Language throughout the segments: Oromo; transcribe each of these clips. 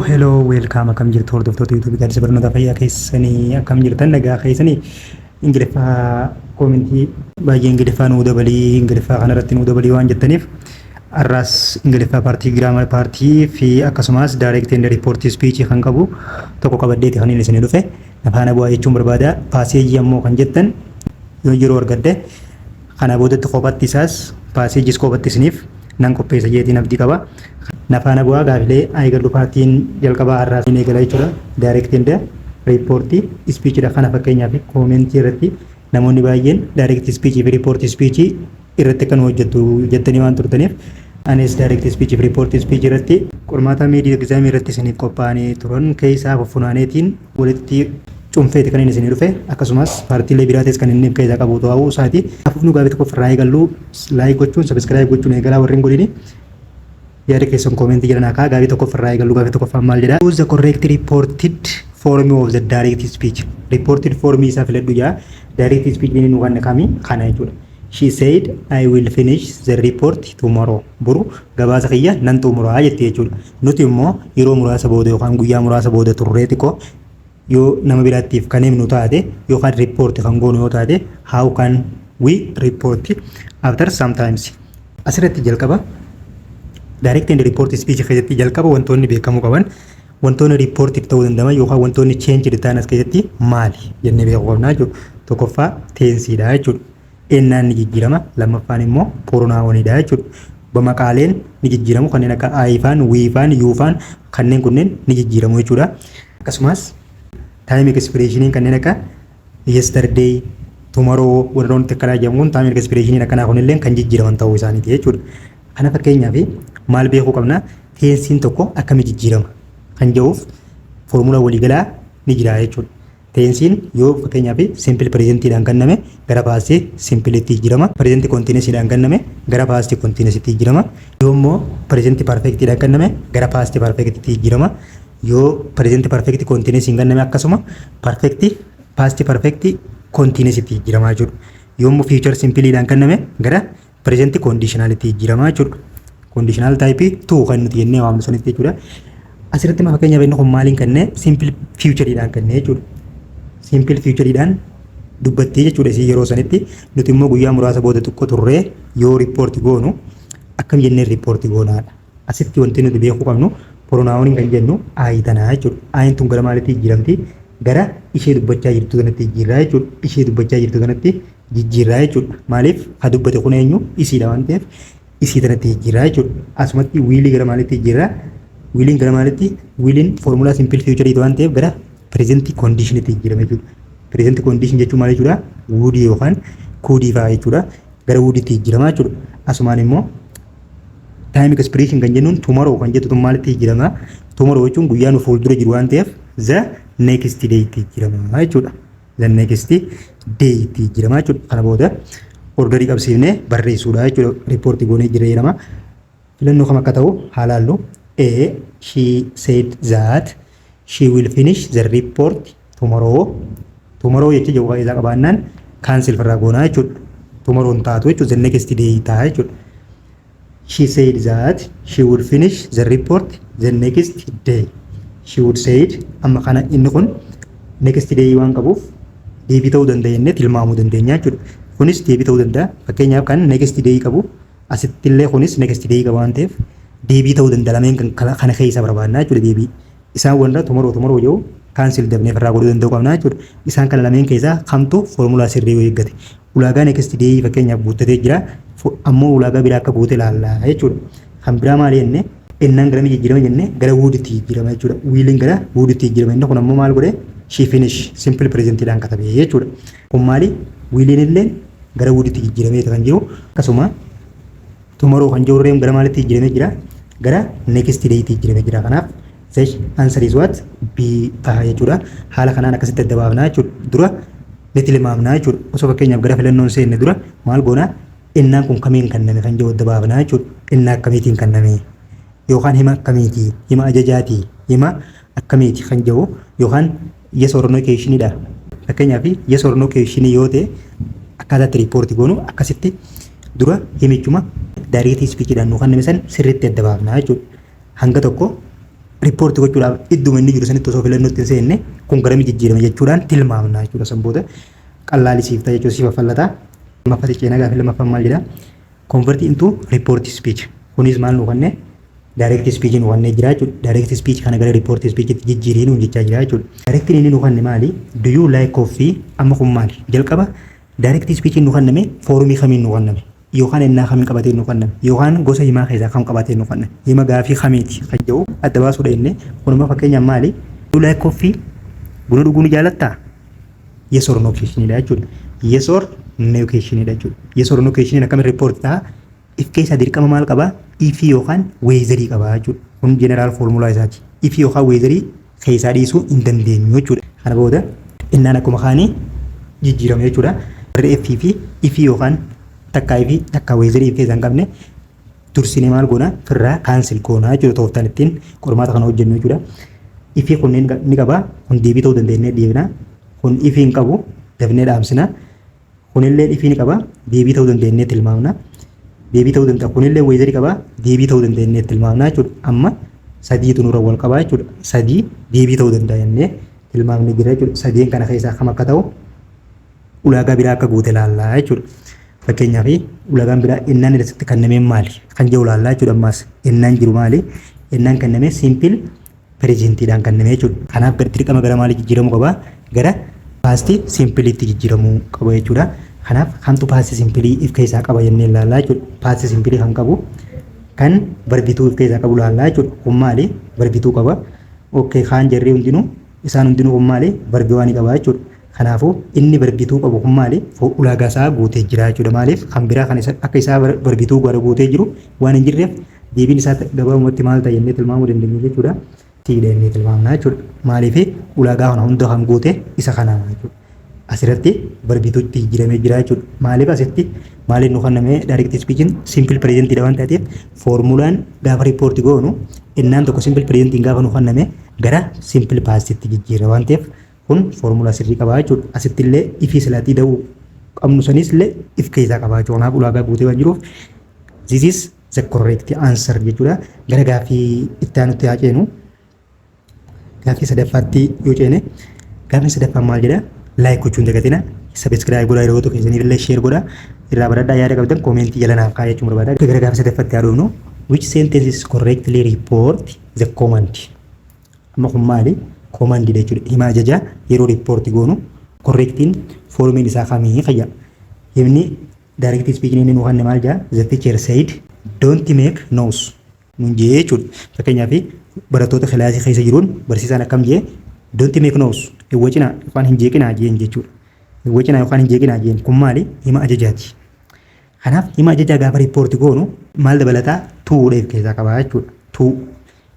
Hello, welcome. Akkam jirtu hordoftoota YouTube gaaddisa barnoota fayyaa keessanii akkam jirtan nagaa keessanii Ingiliffaa koomentii baay'ee Ingiliffaa nuu dabalii Ingiliffaa kanarratti nuu dabalii waan jettaniif arraas Ingiliffaa paartii giraamar paartii fi akkasumas direct and report speech kan qabu tokko qabaddeeti kan inni isin dhufe afaan bu'aa jechuun barbaada paaseejii ammoo kan jettan yoo yeroo argadde kana boodatti qophatti isaas paaseejis qophatti isiniif nan qopheessa jeetiin abdii qaba. Nafana bu'aa gaafilee eegaluu paartiin jalqabaa arraas ni eegala jechuudha. Direct and report speech dha kana fakkeenyaaf koomentii irratti namoonni baay'een direct speech fi report speech irratti kan hojjetu jettanii waan turtaniif anis direct speech fi report speech irratti qormaata meedii egzaamii irratti isiniif qophaa'anii turan keessaa fufunaaneetiin walitti cunfeeti kan inni isin dhufe akkasumas paartiilee biraatis kan inni keessaa qabu ta'uu isaati. Afufnu gaafii tokko ofirraa eegallu laayik gochuun subscribe gochuun eegalaa warreen godhini. Yaada keessan koomentii jedhan akka gaafii tokko ofirraa eegallu gaafii tokko afaan maal jedha. Use the correct reported form of the direct speech. Reported form isaa filadhu jaa direct speech inni nu kan kami kana jechuudha. She said I will finish the report tomorrow. Buru gabaasa kiyya nan xumuraa jettee jechuudha. Nuti immoo yeroo muraasa booda yookaan guyyaa muraasa booda turree xiqqoo yoo nama biraatiif kan himnu taate yookaan report kan goonu yoo taate how can we report after sometimes. Asirratti jalqaba direct and report speech keessatti jalqaba wantoonni beekamuu qaban wantoonni report ta'uu danda'an yookaan wantoonni change ta'an as keessatti maali jennee beekuu qabna jechuudha. Tokkoffaa teensiidha jechuudha. Ennaan ni jijjiirama, lammaffaan immoo pronounidha jechuudha. Maqaaleen ni jijjiiramu kanneen akka aayifaan, wiifaan, yuufaan kanneen kunneen ni jijjiiramu jechuudha. Akkasumas time expression kanneen akka yesterday, tomorrow warroonni takkanaa jedhamuun time expression akkanaa kunillee kan jijjiiraman ta'uu isaaniiti jechuudha. Kana fakkeenyaaf maal beekuu qabna teensiin tokko akkamitti jijjiirama kan jedhuuf foormulaa waliigalaa ni jira jechuudha. Teensiin yoo fakkeenyaaf simple presentiidhaan kenname gara past simpletti jijjiirama. Present continuousdhaan kenname gara past continuoustti jijjiirama. Yoo immoo present perfectidhaan kenname gara past perfectti jijjiirama. Yoo present perfect continuous hin kenname akkasuma past perfect continuoustti jijjiirama jechuudha. Yoo immoo future simpleedhaan kenname gara present conditionality jijjiirama jechuudha. Conditional type 2 kan nuti jennee waamnu sanitti jechuudha. Asirratti ma fakkeenyaaf inni kun maaliin kennee simple futureedhaan kennee jechuudha. Simple futureedhaan dubbattee jechuudha isii yeroo sanitti nuti immoo guyyaa muraasa booda xiqqoo turree yoo report goonu akkam jennee report goonaadha. Asitti wanti nuti beekuu qabnu pronoun kan jennu aayitanaa jechuudha. Aayin tun gara maalitti jijjiiramti? Gara ishee dubbachaa jirtu kanatti jijjiirraa jechuudha. Ishee dubbachaa jirtu kanatti jijjiirraa jechuudha. Maaliif ha dubbate kun eenyu isiidha waan ta'eef isii kanatti jijjiirraa jechuudha. Asumatti wiilii gara maalitti jijjiirraa? Wiiliin gara maalitti? Wiiliin foormulaa simple future waan ta'eef gara present condition itti jijjiirame jechuudha. Present condition jechuun maal jechuudha? Would yookaan could fa'aa jechuudha. Gara would itti jijjiirama jechuudha. Asumaan immoo time expression kan jennuun tomorrow kan jettu maalitti jijjiirama? Tomorrow jechuun guyyaa nu fuuldura jiru waan ta'eef the next day itti jijjiirama jechuudha. The next day itti jijjiirama jechuudha. Kana booda orderii qabsiifnee barreessuudha jechuudha. Report goonee jira jedhama. Filannoo kam akka ta'u haalaallu A. She said that she will finish the report tomorrow. Tomorrow jecha jawwaa isaa qabaannaan cancel farraa goonaa jechuudha. Tomorrow hin taatu jechuudha. The next day ta'a jechuudha. She said that she would finish the report the next day. She would said amma kana inni kun next day waan qabuuf deebii ta'uu danda'ennee tilmaamuu dandeenya jechuudha. Kunis deebii ta'uu danda'a. Fakkeenyaaf kan next day qabu asittillee kunis next day qaba waan ta'eef deebii ta'uu danda'a lameen kana keessa barbaadna jechuudha deebii. Isaan wanta tomorrow jedhu cancel dabnee farraa godhuu danda'u qabna jechuudha. Isaan kana lameen keessaa kamtu foormulaa sirrii eeggate. Ulaagaa next day fakkeenyaaf guuttatee jira. Ammoo ulaagaa biraa akka guute ilaalla jechuudha. Kan biraa maali jenne ennaan gara jijjiirama jenne gara wooditti jijjiirama jechuudha. Wiiliin gara wooditti jijjiirama inni kun ammoo maal godhe she finish simple presentidhaan katabee jechuudha. Kun maali wiiliin illee gara wooditti jijjiiramee kan jiru akkasuma tomorrow kan jirurreen gara maalitti jijjiiramee jira gara next day jijjiiramee jira. Kanaaf the answer is what B ta'a jechuudha. Haala kanaan akkasitti adda baafnaa jechuudha. Dura ni tilmaamnaa jechuudha. Osoo fakkeenyaaf gara filannoon seenne dura maal goonaa ennaan kun kamiin kenname kan jedhu adda baafnaa jechuudha. Ennaa akkamiitiin kenname yookaan hima akkamiiti, hima ajajaati, hima akkamiiti kan jedhu yookaan yes or no questionidha. Fakkeenyaaf yes or no question yoo ta'e akkaataatti report goonu akkasitti dura himichuma direct speechidhaan nu kenname san sirriitti adda baafnaa jechuudha. Hanga tokko riippoortii gochuudhaaf idduma inni jiru sanitti osoo filannootti hin seenne kun garami jijjiirame jechuudhaan tilmaamna jechuudha. Sanboota qallaalisiifta jechuudha sifa fallataa. Lammaffaa ceenaa gaaffii lammaffaan maal jedha? Convert into report speech. Kunis maal nu kanneen direct speech nu kanneen jira jechuudha. Direct speech kana gara report speech itti jijjiiree nu jechaa jira jechuudha. Direct inni nu kanneen maali? Do you like coffee? Amma kun maali? Jalqaba direct speech nu kanname foorumii kamiin nu kanname? Yookaan ennaa kamiin qabatee nu kanname? Yookaan gosa himaa keessaa kam qabatee nu kanname? Hima gaaffii kamiiti kan jedhu adda baasuudha inni. Kunuma fakkeenyaaf maali? Do you like coffee? Buna dhuguu ni jaalattaa? Yes or no question dha jechuudha. Yes or no question dha jechuudha. Yes or no question akkamiin report ta'a? If keessa dirqama maal qaba? If yookaan weezarii qaba jechuudha. Kun general formula isaati. If yookaan weezarii keessaa dhiisuu hin dandeenyu jechuudha. Kana booda innaan akkuma kaanii jijjiirame jechuudha. Warri if yookaan takkaa fi takkaa weezarii keessa hin qabne dursinee maal goona firraa kaansel goona jechuudha. Tooftaan ittiin qormaata kana hojjennu jechuudha. If kunneen ni qaba. Kun deebii ta'uu dandeenye deebina. Kun if hin qabu dafnee dhaamsina. Kunillee if ni qaba. Deebii ta'uu dandeenye tilmaamna. Deebii ta'uu danda'a. Kunillee weezarii qaba. Deebii ta'uu dandeenye tilmaamna jechuudha. Amma sadiitu nurra wal qabaa jechuudha. Sadii deebii ta'uu danda'a jennee tilmaamni jira jechuudha. Sadeen kana keessaa kam akka ta'u ulaagaa biraa akka guute ilaallaa jechuudha. Fakkeenyaaf ulaagaan biraa ennaan irratti kennameen maali? Kan jedhu ilaallaa jechuudha. Ammas ennaan jiru maali? Ennaan kennamee simple presentiidhaan kennamee jechuudha. Kanaaf dirqama gara maalii jijjiiramuu qaba? Gara paastii simpliitti jijjiiramuu qaba jechuudha. Kanaaf kamtu paastii simplii if keessaa qaba jennee ilaallaa jechuudha. Paastii simplii kan qabu kan barbituu if keessaa qabu ilaallaa jechuudha. Kun maali? Barbituu qaba. Okay, kaan jarree hundinuu isaan hundinuu kun maali? Barbii waan qaba jechuudha. Kanaafuu inni barbituu qabu kun maali? Ulaagaa isaa guutee jira jechuudha. Maaliif kan biraa kan akka isaa barbituu gara guutee jiru waan hin jirreef deebiin isaa gabaabumatti maal ta'a jennee tilmaamuu dandeenya jechuudha. Tiidhee tilmaamna jechuudha. Maaliif ulaagaa kana hunda kan guute isa kana jechuudha. Asirratti barbituutti jijjiiramee jira jechuudha. Maaliif asitti maaliif nu kanname direct speech simple present dha waan ta'eef formulaan gaafa report goonu innaan tokko simple present gaafa nu kanname gara simple past itti jijjiira waan ta'eef kun formula sirrii qabaa jechuudha. Asitti illee ifi silaatii da'uu qabnu sanis illee if keessaa qabaa jechuudha. Kanaaf ulaagaa guutee waan jiruuf this is the correct answer jechuudha. Gara gaaffii itti aanutti haa ceenu. Gaaffii sadaffaatti yoo ceene gaaffii sadaffaan maal jedha? Like gochuun dagatina. Subscribe godhaa yeroo tokko keessaniif illee share godhaa. Irraa baradhaa yaada qabdan koomentii jala naaf kaa'aa jechuun barbaada. Gara gaaffii sadaffaatti haa dhufnu. Which sentences correctly report the command? Amma kun maali? Command dha jechuudha. Hima ajajaa yeroo report goonu correctiin formiin isaa kamii fayya. Himni direct speech inni nu kan maal jedha? The teacher said don't make noise. Nun jee jechuudha. Fakkeenyaaf barattoota kilaasii keessa jiruun barsiisaan akkam jee don't make noise. Wacina yookaan hin jeeqinaa jeen jechuudha. Wacina yookaan hin jeeqinaa jeen kun maali? Hima ajajaati. Kanaaf hima ajajaa gaafa report goonu maal dabalataa? Tuudhaaf keessaa qabaa jechuudha. Tuu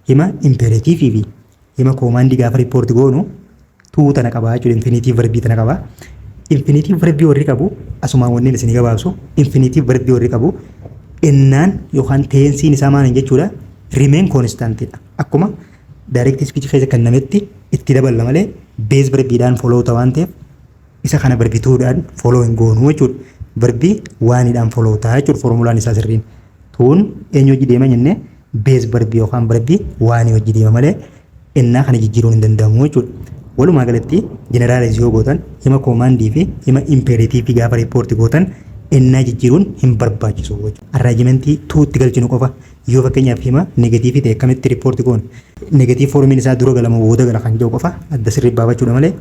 hima imperatiivii fi hima command gaafa report goonu tuu tana qabaa jechuudha. Infinitive verbii tana qabaa. Infinitive verbii warri qabu asumaan wanneen isin gabaabsu. Infinitive verbii warri qabu ennaan yookaan teensiin isaa maal jechuudha? Remain constant dha. Akkuma direct speech keessa kennametti itti daballa malee base verbiidhaan follow ta'aa waan ta'eef isa kana verbituudhaan follow hin goonu jechuudha. Verbii waanidhaan follow ta'aa jechuudha. Formulaan isaa sirriin. Tuun eenyu hojii deema jennee base verbii yookaan verbii waanii hojii deema malee ennaa kana jijjiiruun hin danda'amu jechuudha. Walumaa galatti generalize yoo gootan hima commandii fi hima imperative gaafa report gootan ennaa jijjiiruun hin barbaachisu jechuudha. Arraajimentii tuutti galchinu qofa yoo fakkeenyaaf hima negatiivii ta'e akkamitti report goon negatiiv formiin isaa dura galama booda gala kan jiru qofa adda sirrii baafachuudha malee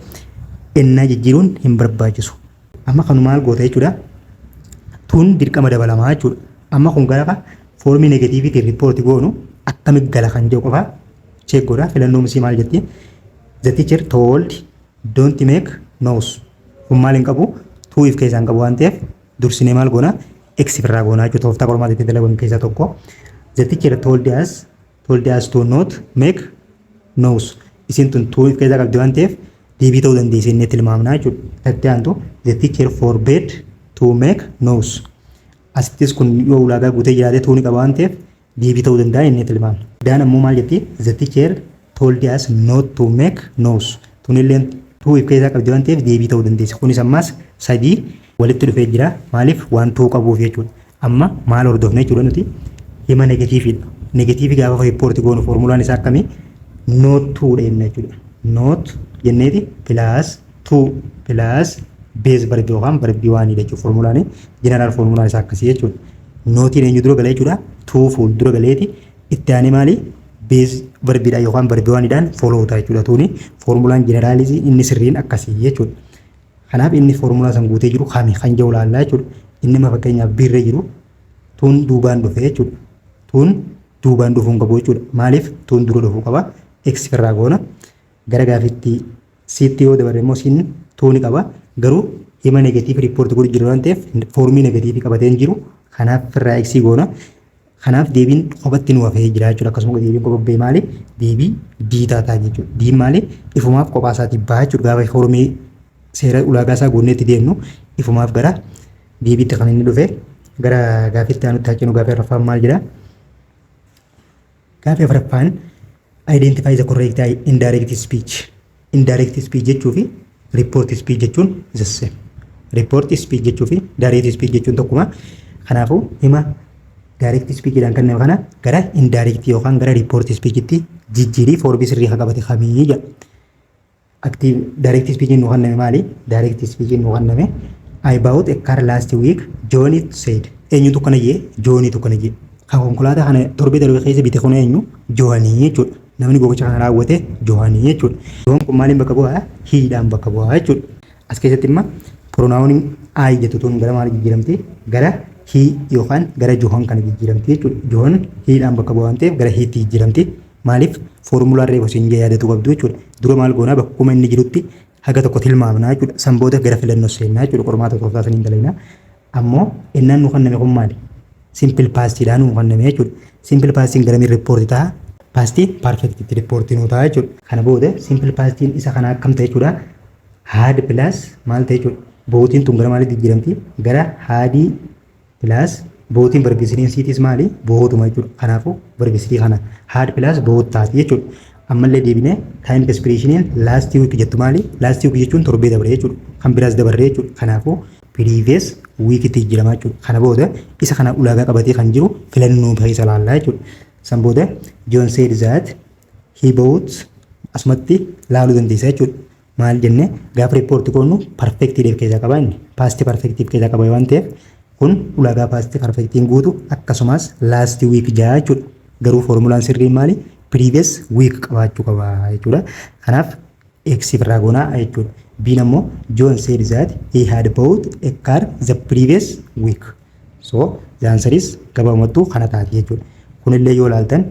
ennaa jijjiiruun hin barbaachisu. Amma kanu maal goota jechuudha. Tuun dirqama dabalamaa jechuudha. Amma kun gaafa formii negatiivii ta'e report goonu akkamitti gala kan jiru qofa check godha. Filannoo misii maal jetti? The teacher told don't make noise. Kun maal hin qabu? Tuu if keessaa hin qabu waan ta'eef dursinee maal goona? X irraa goona jechuudha. Tooftaa qormaata itti dalagan keessaa tokko. The teacher told us to not make noise. Isin tun tuu if keessaa qabdi waan ta'eef deebii ta'uu dandeessi inni tilmaamna jechuudha. Tatti aantu the teacher forbade to make noise. Asittis kun yoo ulaagaa guutee jiraate tuu ni qaba waan ta'eef deebii ta'uu danda'a inni tilmaamna. Daan ammoo maal jetti? The teacher told us not to make noise. Tunillee tuu if keessaa qabdi waan ta'eef deebii ta'uu dandeessi. Kunis ammas sadii walitti dhufee jira. Maaliif? Waan tuu qabuuf jechuudha. Amma maal hordofna jechuudha nuti? Hima negatiiviidha. Negatiivii gaafa report goonu formulaan isaa akkamii? not 2 dha jechuudha. Not jenneeti plus 2 plus base verb yookaan verb 1 dha jechuudha. Formulaan general formulaan isaa akkasii jechuudha. Nootiin eenyu dura galee jechuudha. 2 fuul dura galeeti itti aanee maali base verb dha yookaan verb 1 dhaan follow ta'a jechuudha. Tuuni formulaan generalizii inni sirriin akkasii jechuudha. Kanaaf inni formulaa san guutee jiru kami kan jiru laallaa jechuudha. Inni ma fakkeenyaaf birra jiru tuun duubaan dhufe jechuudha. Tuun duubaan dhufuun qabu jechuudha. Maaliif tuun dura dhufuu qaba? X irraa goona. Gara gaafitti sitti yoo dabarre immoo sin tuuni qaba. Garuu hima negatiiv riippoorti godhu jiru waan ta'eef foormii negatiivii qabatee hin jiru. Kanaaf irraa X goona. Kanaaf deebiin qophatti nu hafee jira jechuudha. Akkasuma deebiin qophee maali? Deebii D taataa jechuudha. D maali? Ifumaaf qophaa isaatii baha jechuudha. Gaafa foormii seera ulaagaa isaa goonneetti deemnu ifumaaf gara deebiitti kan inni dhufe gara gaafitti aanutti haqinu gaafii afuraffaan maal jedha? Gaafii afuraffaan identify the correct indirect speech. Indirect speech jechuu fi report speech jechuun the same. Report speech jechuu fi direct speech jechuun tokkuma. Kanaafuu hima direct speechidhaan kan nama kana gara indirect yookaan gara report speechitti jijjiirii foorbii sirrii qabate kamii jedha. Active direct speaking nu kanname maali? Direct speaking nu kanname I bought a car last week. Johnny said. Eenyutu kana jee? Johnnytu kana jee. Kan konkolaataa kana torbee darbe keessa bite kun eenyu? Johnny jechuudha. Namni gocha kana raawwate Johnny jechuudha. Joon kun maaliin bakka bu'aa? Hiidhaan bakka bu'aa jechuudha. As keessatti imma pronoun I jettu tun gara maali jijjiiramti? Gara he yookaan gara Johan kana jijjiiramti jechuudha. Johan hiidhaan bakka bu'aa waan ta'eef gara hiitti jijjiiramti. Maaliif formulaan reefu siin yaadatu qabdu jechuudha. Dura maal goonaa bakkuma inni jirutti haga tokko tilmaamnaa jechuudha. Sanboota gara filannoo seennaa jechuudha. Qormaata tooftaa saniin dalaynaa. Ammoo innaan nu kanname kun maali? Simple past dhaan nu kanname jechuudha. Simple pastiin garamiin report ta'a. Past perfect report nu ta'a jechuudha. Kana booda simple pastiin isa kana akkam ta'e jechuudha. Had plus maal ta'e jechuudha. Bootiin tun gara maalitti jijjiiramti? Gara hadii plus bootiin barbisiiniin siitis maali? Bootuma jechuudha. Kanaafuu barbisiinii kana had plus boot taati jechuudha. Ammallee deebinee time expression last week jettu maali? Last week jechuun torbee dabre jechuudha. Kan biraas dabarre jechuudha. Kanaafuu previous week itti jijjiirama jechuudha. Kana booda isa kana ulaagaa qabatee kan jiru filannoo keessa laallaa jechuudha. San booda John said that he bought asumatti laaluu dandeessa jechuudha. Maal jenne gaafa riippoortii qoonnu perfectiidheef keessaa qaba inni past perfectiif keessaa qaba waan ta'eef kun ulaagaa past perfectiin guutu akkasumas last week jaa jechuudha. Garuu formulaan sirriin maali? Previous week qabaachuu qaba jechuudha. Kanaaf X irraa goonaa jechuudha. B'n ammoo John said that he had bought a car the previous week. So the answer is gabaamattuu kana taati jechuudha. Kunillee yoo ilaaltan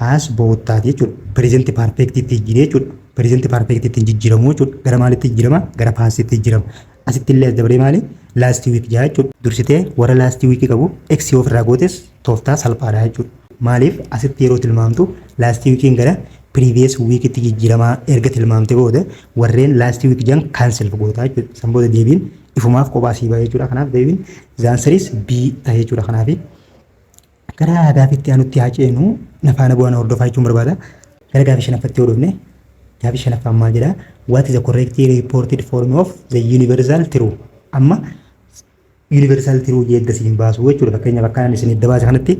has bought taati jechuudha. Present perfect itti jijjiiree jechuudha. Present perfect itti jijjiiramu jechuudha. Gara maalitti jijjiirama? Gara past itti jijjiirama. Asitti illee dabaree maali? Last week jaa jechuudha. Dursitee warra last week qabu X yoo ofirraa gootes tooftaa salphaadha jechuudha. Maaliif asitti yeroo tilmaamtu last weekiin gara previous week itti jijjiiramaa erga tilmaamte booda warreen last week jan cancel gootaa jechuudha. San booda deebiin ifumaaf kophaa sii ba'a jechuudha. Kanaaf deebiin the answer is B ta'e jechuudha. Kanaaf gara gaafitti aanutti haa ceenu nafaana bu'aan hordofaa jechuun barbaada. Gara gaafii shanaffatti yoo dhufne gaafii shanaffaan maal jedhaa? What is the correct reported form of the universal true? Amma universal true jedha siin baasu jechuudha. Fakkeenyaaf akkaan isin itti baase kanatti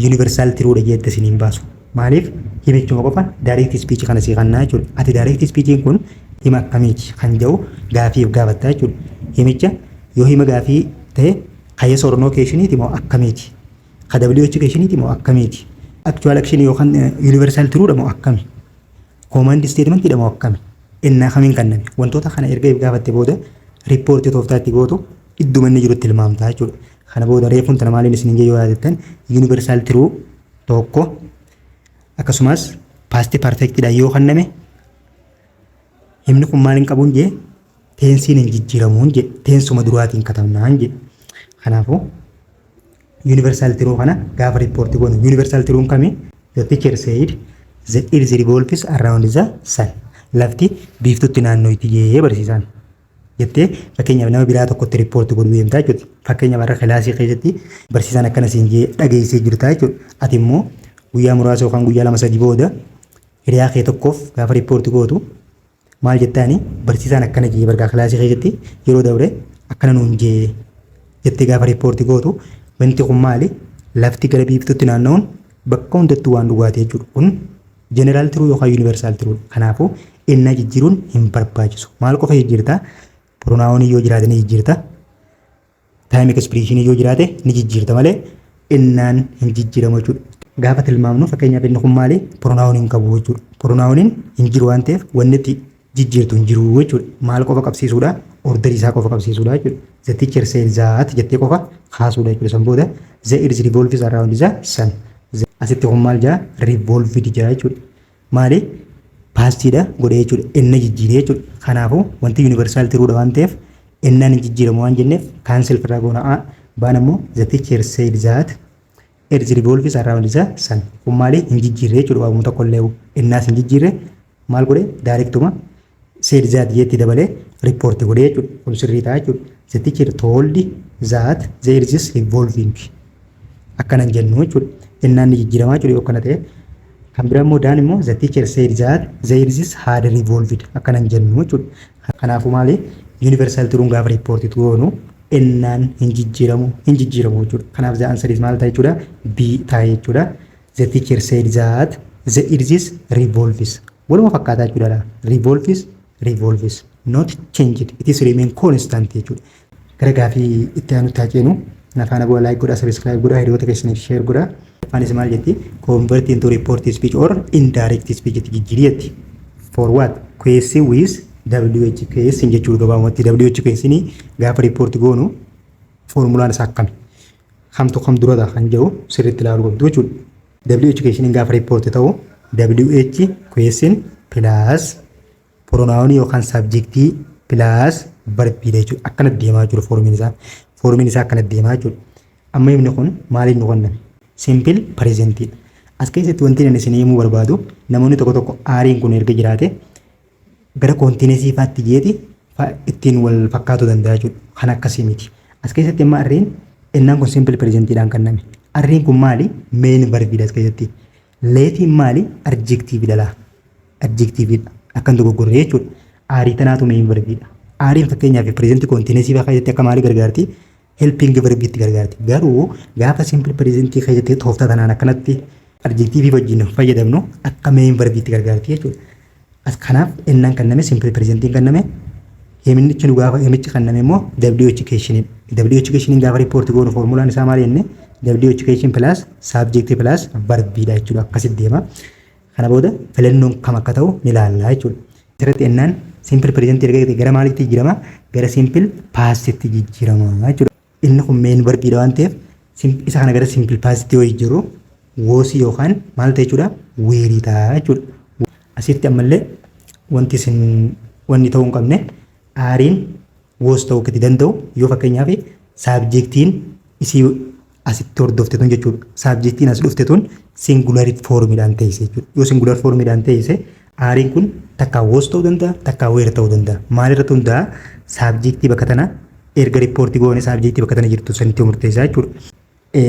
universal true jedha siin baasu. Maaliif himichuma qofa direct speech kana sii kannaa jechuudha. Ati direct speechiin kun hima akkamiiti kan jedhu gaafiif gaafattaa jechuudha. Himicha yoo hima gaafii ta'e kayya sornoo keeshiniiti moo akkamiiti? Ka WH keeshiniiti moo akkamiiti? Actual action yookaan universal true moo akkami? Command statement moo akkami? Innaa kamiin kanname? Wantoota kana erga gaafatte booda riippoortii tooftaatti gootu idduma inni jirutti tilmaamtaa jechuudha. Kana booda reefuun tana maaliin isin yoo yaadattan universal true tokko akkasumas past perfectidhaan yoo kanname himni kun maaliin qabuun jee teensiin hin jijjiiramuun jee teensuma duraatiin katabnaan jee. Kanaafuu universal true kana gaafa riippoortii goonu universal true kami? The teacher said the earth revolves around the sun. Lafti biiftutti naannoo itti jee barsiisaan. Jettee fakkeenyaaf nama biraa tokkotti riippoortii godhuu deemtaa jechuudha. Fakkeenyaaf har'a kilaasii keessatti barsiisaan akkana siin jee dhageessee jirtaa jechuudha. Ati immoo guyyaa muraasa yookaan guyyaa lama sadii booda hiriyaa kee tokkoof gaafa riippoortii gootu maal jettaani barsiisaan akkana jee bargaa kilaasii keessatti yeroo dabre akkana nuun jee jettee gaafa riippoortii gootu wanti kun maali? Lafti gara biiftutti naanna'uun bakka hundattuu waan dhugaati jechuudha. Kun General true yookaan universal true. Kanaafuu innaa jijjiiruun hin barbaachisu. Maal qofa jijjiirta? Pronoun yoo jiraate ni jijjiirta. Time expression yoo jiraate ni jijjiirta malee innaan hin jijjiiramu jechuudha. Gaafa tilmaamnu fakkeenyaaf inni kun maali? Pronoun hin qabu jechuudha. Pronoun hin jiru waan ta'eef wanni itti jijjiirtu hin jiru jechuudha. Maal qofa qabsiisuudha? Order isaa qofa qabsiisuudha jechuudha. The teacher said that jettee qofa kaasuudha jechuudha. San booda the earth revolves around the sun. Asitti kun maal jaa? Revolved jaa jechuudha. Maali? Paastiidha godhee jechuudha. Inna jijjiiree jechuudha. Kanaafuu wanti universal tiruudha waan ta'eef innaan hin jijjiiramu waan jenneef cancel firraa goona. Baan ammoo the teacher said that earth revolves around the sun. Kun maali? Hin jijjiiree jechuudha. Waamuu tokko illee innaas hin jijjiiree maal godhee? Directuma said that jetti dabalee report godhee jechuudha. Kun sirrii ta'a jechuudha. The teacher told that the earth is revolving. Akkanan jennu jechuudha. Innaan ni jijjiiramaa jechuudha yoo akkana ta'e. Kan biraa immoo daan immoo the teacher said that the earth had revolved. Akkanan jennu jechuudha. Kanaafuu maali? Universal turuun gaafa report goonu innaan hin jijjiiramu jechuudha. Kanaaf the answer is maal ta'a jechuudha? B ta'a jechuudha. The teacher said that the earth revolves. Waluma fakkaataa jechuudha. Revolves. Not changed. It is remain constant jechuudha. Gara gaafii itti aanutti haa ceenu. Nafaana godha like godha subscribe godha hiriyoota keessaniif share godha. Afaanis maal jetti? Convert into report speech or indirect speech jetti jijjiiriyetti. For what? Question with WHKS jechuudha gabaabumatti. WHKS ni gaafa report goonu formulaan isaa akkami? Kamtu kam durata kan jedhu sirriitti ilaaluu qabdu jechuudha. WHKS ni gaafa report ta'u WH question plus pronoun yookaan subjectii plus verbiidha jechuudha. Akkana deemaa jiru formulaan isaa. Formulaan isaa akkana deemaa jechuudha. Amma inni kun maaliif nu qonname? Simple present. As keessatti wanti inni isin himuu barbaadu namoonni tokko tokko aariin kun erga jiraate gara kontineensii faatti jeeti ittiin wal fakkaatu danda'a jechuudha. Kan akkasii miti. As keessatti amma arriin innaan kun simple presentidhaan kanname. Arriin kun maali? Main verbiidha as keessatti. Leetiin maali? Adjectividha laa. Adjectividha. Akkan dogoggorree jechuudha. Aarii tanaatu main verbiidha. Aariin fakkeenyaaf present kontineensii faa keessatti akka maali gargaarti? Helping verbiitti gargaarti. Garuu gaafa simple presentii keessatti tooftaa tanaan akkanatti adjectivii wajjin fayyadamnu akka main verbiitti gargaarti jechuudha. As kanaaf innaan kanname simple presentiin kanname himichi nu gaafa himichi kanname immoo WHKShin. WHKShin gaafa report goonu formulaan isaa maali jenne? WHKShin plus subject plus verbiidha jechuudha. Akkasitti deema. Kana booda filannoon kam akka ta'u ni ilaalla jechuudha. Asirratti innaan simple present erga gara maalitti jijjiirama? Gara simple pastitti jijjiirama jechuudha. Inni kun main verbiidha waan ta'eef isa kana gara simple pastitti yoo jijjiirru woosii yookaan maal ta'e jechuudha? Weerii ta'a jechuudha. Asitti ammallee wanni ta'uu hin qabne aariin woos ta'uu itti danda'u yoo fakkeenyaaf saabjektiin isii asitti hordofte tun jechuudha. Saabjektiin as dhufte tun singular formiidhaan ta'ise jechuudha. Yoo singular formiidhaan ta'ise aariin kun takkaa woos ta'uu danda'a, takkaa weer ta'uu danda'a. Maalirratti hunda'a? Saabjektii bakka tana erga riippoortii goone saabjektii bakka tana jirtu sanitti murteessaa jechuudha. A.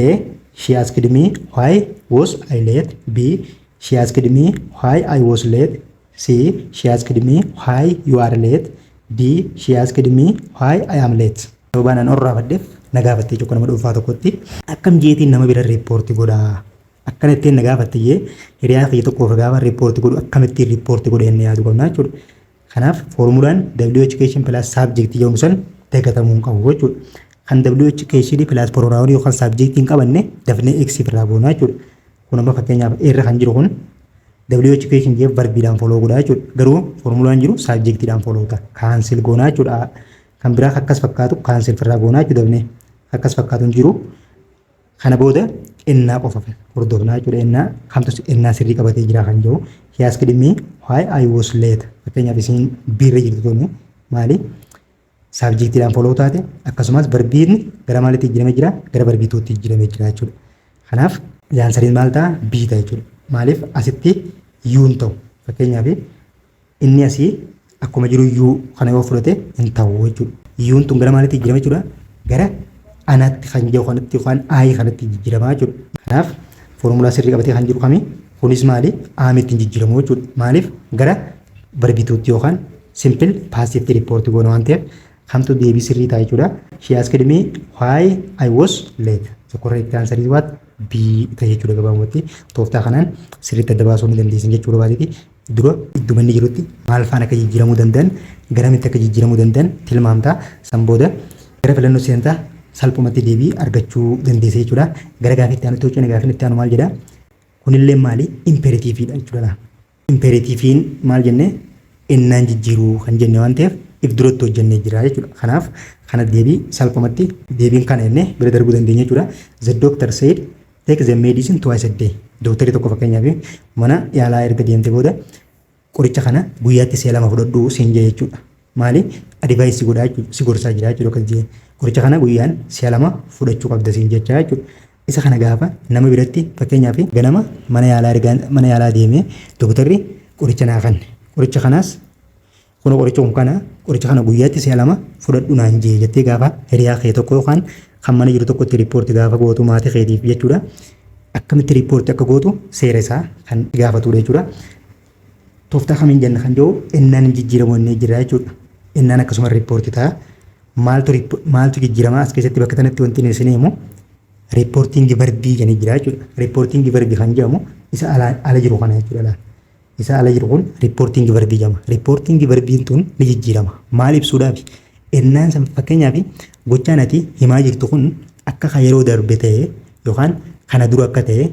She asked me why was I late? B. She asked me why I was late. C. She asked me why you are late. D. She asked me why I am late. Sababaan an orraa fadheef na gaafattee jechuudha nama dhuunfaa tokkotti akkam jeetiin nama bira riippoortii godhaa. Akkana ittiin na gaafattee hiriyaa kiyya tokkoof gaafa riippoortii godhu akkamittiin riippoortii godhee inni yaadu qabna jechuudha. Kanaaf formulaan WHKShin plus subjectii jedhamu san dagatamuu hin qabu jechuudha. Kan WHKShin plus pronoun yookaan subjectiin qabanne dafnee X irraa goonaa jechuudha. Kun amma fakkeenyaaf irra kan jiru kun WHKShin jee verbiidhaan foloo godhaa jechuudha. Garuu formulaan jiru subjectiidhaan foloo ta'a. Cancel goonaa jechuudha. Kan biraa akkas fakkaatu cancel irraa goonaa jechuudha dafnee akkas fakkaatu hin jiru. Kana booda innaa qofa hordofnaa jechuudha. Innaa kamtu innaa sirrii qabatee jira kan jiru. He asked me why I was late. Fakkeenyaaf isiin biirra jirtu tuni maali? Subjectiidhaan foloo taate akkasumas verbiin gara maalitti jijjiiramee jira? Gara verbiituutti jijjiiramee jira jechuudha. Kanaaf ansariin maal ta'a? B ta'a jechuudha. Maaliif asitti yuun ta'u? Fakkeenyaaf inni asii akkuma jiru yuu kana yoo fudhate hin ta'u jechuudha. Yuun tun gara maalitti jijjiirama jechuudha? Gara anaatti kan jiru kanatti yookaan aayii kanatti jijjiiramaa jechuudha. Kanaaf foormulaa sirrii qabatee kan jiru kami? Kunis maali? Aamitti jijjiiramu jechuudha. Maaliif? Gara verbiituutti yookaan simple passive report goona waan ta'eef kamtu deebii sirrii ta'a jechuudha. She asked me why I was late. The correct answer is what? B ta'e jechuudha gabaabumatti. Tooftaa kanaan sirriitti adda baasuu ni dandeessan jechuudha baay'eeti. Dura idduma inni jirutti maal faana akka jijjiiramuu danda'an garamitti akka jijjiiramuu danda'an tilmaamtaa san booda gara filannoo seentaa salphumatti deebii argachuu dandeessa jechuudha. Gara gaafii itti aanutti hojii gaafii itti aanu maal jedhaa? Kunillee maali? Imperatiiviidha jechuudha. Imperatiiviin maal jennee innaan jijjiiruu kan jenne waan ta'eef if duratti hojjennee jira jechuudha. Kanaaf kana deebii salphumatti deebiin kana jennee bira darbuu dandeenya jechuudha. The doctor said take the medicine twice a day. Dooktarri tokko fakkeenyaaf mana yaalaa erga deemte booda qoricha kana guyyaatti si'a 2 fudhadhu siin jee jechuudha. Maali? Advice godhaa jechuudha. Si gorsaa jira jechuudha. Qoricha kana guyyaan si'a 2 fudhachuu qabda siin jechaa jechuudha. Isa kana gaafa nama biratti fakkeenyaaf ganama mana yaalaa deemee dooktarri qoricha naa kanne. Qoricha kanaas kun qoricha kana guyyaatti si'a 2 fudhadhu naan jee jettee gaafa hiriyaa kee tokko yookaan kan mana jiru tokkotti riippoorti gaafa gootu maatii keetiif jechuudha. Akkamitti riippoorti akka gootu seera isaa kan gaafatudha jechuudha. Tooftaa kamiin jenna kan jiru innaan jijjiiramu inni jira jechuudha. Innaan akkasuma riippoorti ta'a. Maaltu jijjiirama as keessatti bakka kanatti wanti isin himu riippoortiingi verbii jedhanii jira jechuudha. Riippoortiingi verbii kan jedhamu isa ala jiru kana jechuudha. Isa ala jiru kun riippoortiingi verbii jedhama. Riippoortiingi verbiin tun ni jijjiirama. Maal ibsuudhaaf? Innaan san fakkeenyaaf gochaan ati himaa jirtu kun akka yeroo darbe ta'e yookaan kana dura akka ta'e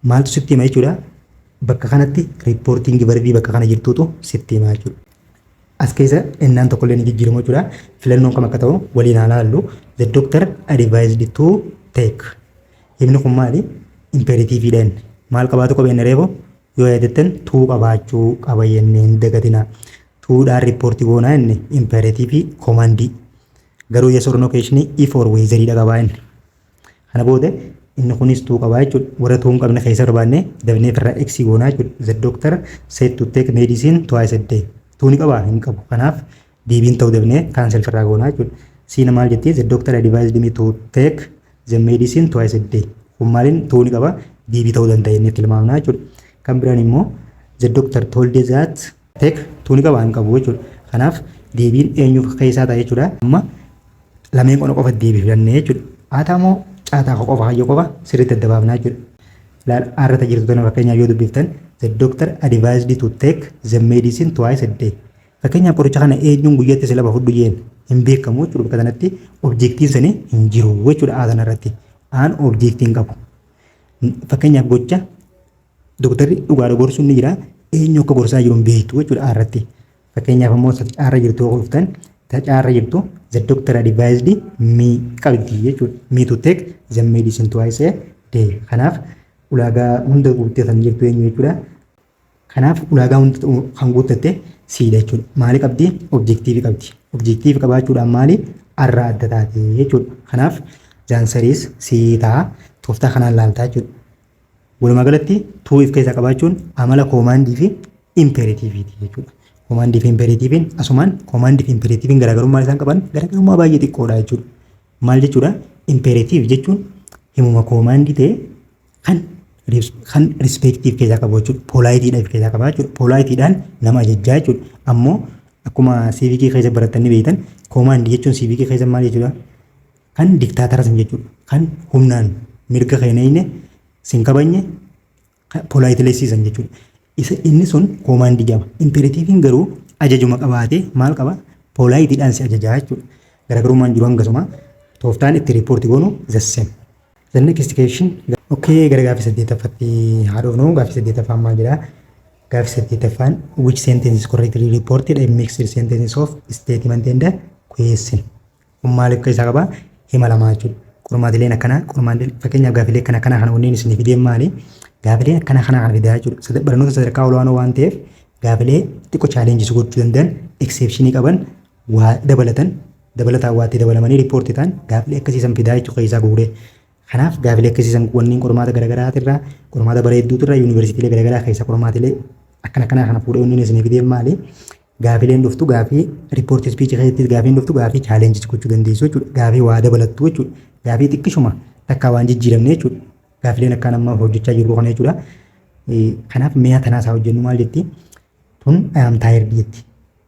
maaltu sitti hima jechuudha. Bakka kanatti riippoortiingi verbii bakka kana jirtuutu sitti hima jechuudha. As keessa innaan tokkollee ni jijjiiramu jechuudha. Filannoon kam akka ta'u waliin haa laallu. The doctor advised to take. Himni kun maali? Imperatiiviidhaan maal qabaatu qabeen reefu yoo yaadatten tuu qabaachuu qaba jennee hin dagatina. Tuudhaan riippoortii goonaa inni imperatiivii koomandii. Garuu yes or no questionii if or whether qabaa inni. Kana booda inni kunis tuu qabaa jechuudha. Warra tuu hin qabne keessa barbaanne dabnee firraa x goonaa jechuudha. The doctor said to take medicine twice a day. Tuu ni qabaa hin qabu. Kanaaf deebiin ta'uu dabnee kaansel firraa goonaa jechuudha. Siina maal jettee the doctor advised me to take the medicine twice a day. Kun maaliin tuu ni qabaa deebii ta'uu danda'a inni tilmaamnaa jechuudha. Kan biraan immoo the doctor told that take tuu ni qabaa hin qabu jechuudha. Kanaaf deebiin eenyuuf keessaa ta'a jechuudha. Amma lameen qofa deebii filannee jechuudha. Haa ta'amoo caataa qofa hayyoo qofa sirriitti adda baafnaa jechuudha. Har'ata jirtu tana fakkeenyaaf yoo dubbiftan the doctor advised to take the medicine twice a day. Fakkeenyaaf qoricha kana eenyuun guyyaatti si'a 2 fudhu jeen hin beekamu jechuudha. Bakka kanatti objektiin sanii hin jiru jechuudha. Aadan irratti aan objektiin qabu. Fakkeenyaaf gocha dooktarri dhugaadha gorsuun ni jira. Eenyu akka gorsaa jiru hin beektu jechuudha irratti. Fakkeenyaaf immoo caarra jirtu yoo dhuftan caarra jirtu the doctor advised me qabdi jechuudha. Me to take the medicine twice a day. Kanaaf ulaagaa hunda guuttatan jirtu eenyu jechuudha. Kanaaf ulaagaa hunda kan guuttatte siidha jechuudha. Maali qabdi? Objektiivii qabdi. Objektiivii qabaachuudhaan maali? Arraa adda taate jechuudha. Kanaaf jaansariis siitaa tooftaa kanaan laaltaa jechuudha. Walumaa galatti tuu'if keessaa qabaachuun amala koomaandii fi imperatiiviiti jechuudha. Koomaandii fi imperatiiviin asumaan koomaandii fi imperatiiviin garaagarummaa isaan qaban garaagarummaa baay'ee xiqqoodha jechuudha. Maal jechuudha? Imperatiiv jechuun himuma koomaandii ta'e kan rispektiif keessaa qabu jechuudha. Poolaayitiidhaaf keessaa qaba jechuudha. Poolaayitiidhaan nama ajajjaa jechuudha. Ammoo akkuma siivikii keessa baratanii beektan koomaandii jechuun siivikii keessa maal jechuudha? Kan diktaatarasm jechuudha. Kan humnaan mirga keenyaan sin kabanye poolaayitileessisan jechuudha. Inni sun koomaandii jedhama. Imperatiiviin garuu ajajuma qabaatee maal qaba? Poolaayitiidhaan si ajajaa jechuudha. Garaagarummaan jiru hangasuma tooftaan itti riippoortii goonu zassem. The next question. Okay, gara gaafii 8ffaatti haa dhufnu. Gaafii 8ffaan maal jedhaa? Gaafii 8ffaan which sentence is correctly reported a mixed sentence of statement and question. Kun maaliif keessaa qaba? Hima lamaa jechuudha. Qormaatileen akkanaa fakkeenyaaf gaafilee kana kana wanneen isiniif fideen maali? Gaafileen akkana kana fidaa jechuudha. Barnoota sadarkaa olaanoo waan ta'eef gaafilee xiqqoo chaalenjii gochuu danda'an exceptionii qaban waa dabalataan waatti dabalamanii riippoortii ta'an gaafilee akkasiisan fidaa jechuudha keessaa guuree. Kanaaf gaafilee akkasiisan wanneen qormaata garaagaraatirraa qormaata bareedduutirraa yuunivarsiitiilee garaagaraa keessaa qormaatilee akkana kana fuudhee wanneen isiniif fideen maali? Gaafileen dhuftu gaafii riippoortii spiichii keessatti gaafiin dhuftu gaafii chaalenjii gochuu dandeessu jechuudha. Gaafii waa dabalattu jechuudha. Gaafii xiqqishuma takka waan jijjiiramne jechuudha. Gaafileen akkaan amma hojjechaa jiru kana jechuudha. Kanaaf mi'a tanaasaa hojjennu maal jetti? Tun I am tired jetti.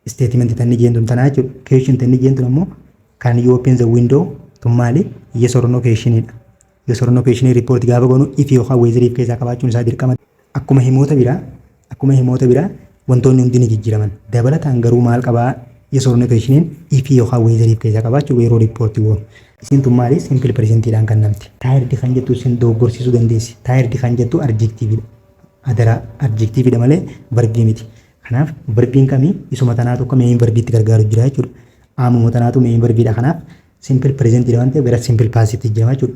Statement tanni jeentuun tanaa jechuudha. Question tanni jeentuun ammoo can you open the window? Tun maali? Yes or no questionidha. yes or no question report gaafa goonu if yookaan whether if keessaa qabaachuun isaa dirqama. Akkuma himoota biraa wantoonni hundi ni jijjiiraman. Dabalataan garuu maal qabaa yes or no question if yookaan whether if keessaa qabaachuu yeroo report goonu. Isin tun maali simple presentiidhaan kan namti. Tired kan jettu isin dogoggorsiisuu dandeessi. Tired kan jettu adjectiveidha. Adara adjectiveidha malee verbii miti. Kanaaf verbiin kamii isuma tanaatu akka main verbiitti gargaaru jira jechuudha. Aamuma tanaatu main verbiidha. Kanaaf simple presentiidha waan ta'eef gara simple passivetti jijjiirama jechuudha.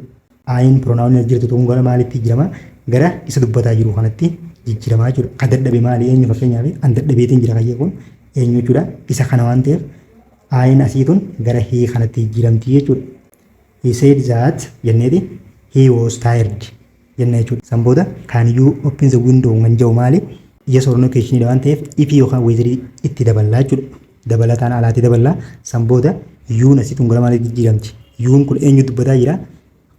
Ayin pronoun jirtu tun gara maalitti jijjiirama? Gara isa dubbataa jiru kanatti jijjiirama jechuudha. Kan dadhabe maali eenyu fakkeenyaaf an dadhabeetiin jira kayyee kun eenyu jechuudha. Isa kana waan ta'eef ayin asiitun gara hii kanatti jijjiiramti jechuudha. He said that jenneeti he was tired jenna jechuudha. San booda can you open the window kan jedhu maali? Yes or no questionidha waan ta'eef if yookaan whether itti daballaa jechuudha. Dabalataan alaatti daballaa san booda yuun asiitun gara maalitti jijjiiramti? Yuun kun eenyu dubbataa jira?